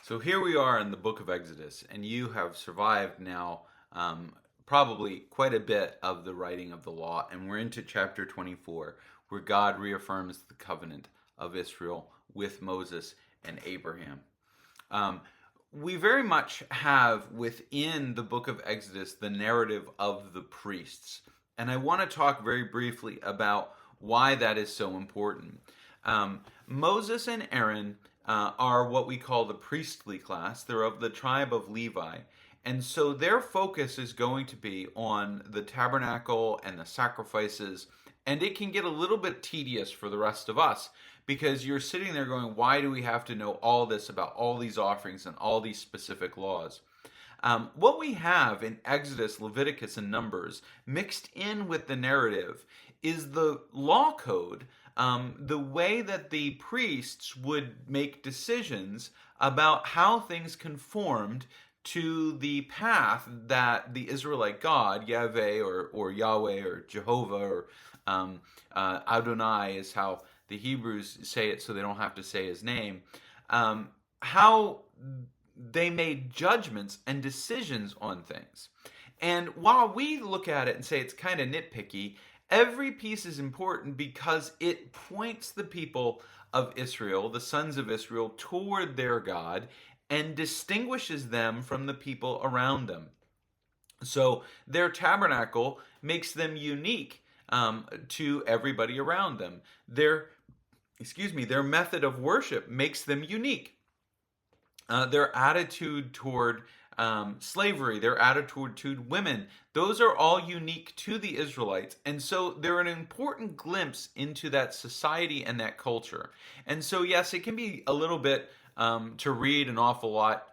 So here we are in the book of Exodus, and you have survived now probably quite a bit of the writing of the law, and we're into chapter 24, where God reaffirms the covenant of Israel with Moses and Abraham. We very much have within the book of Exodus the narrative of the priests, and I want to talk very briefly about why that is so important. Moses and Aaron are what we call the priestly class. They're of the tribe of Levi. And so their focus is going to be on the tabernacle and the sacrifices. And it can get a little bit tedious for the rest of us because you're sitting there going, why do we have to know all this about all these offerings and all these specific laws? What we have in Exodus, Leviticus, and Numbers mixed in with the narrative is the law code, the way that the priests would make decisions about how things conformed to the path that the Israelite God, Yahweh or Yahweh or Jehovah or Adonai is how the Hebrews say it so they don't have to say his name, how they made judgments and decisions on things. And while we look at it and say it's kind of nitpicky, every piece is important because it points the people of Israel, the sons of Israel, toward their God and distinguishes them from the people around them. So their tabernacle makes them unique to everybody around them. Their method of worship makes them unique. Their attitude toward slavery, their attitude toward women, those are all unique to the Israelites. And so they're an important glimpse into that society and that culture. And so, yes, it can be a little bit to read an awful lot,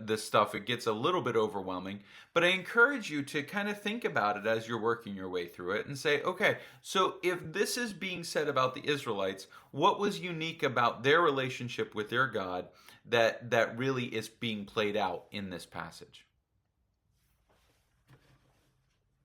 this stuff. It gets a little bit overwhelming. But I encourage you to kind of think about it as you're working your way through it and say, okay, so if this is being said about the Israelites, what was unique about their relationship with their God that really is being played out in this passage?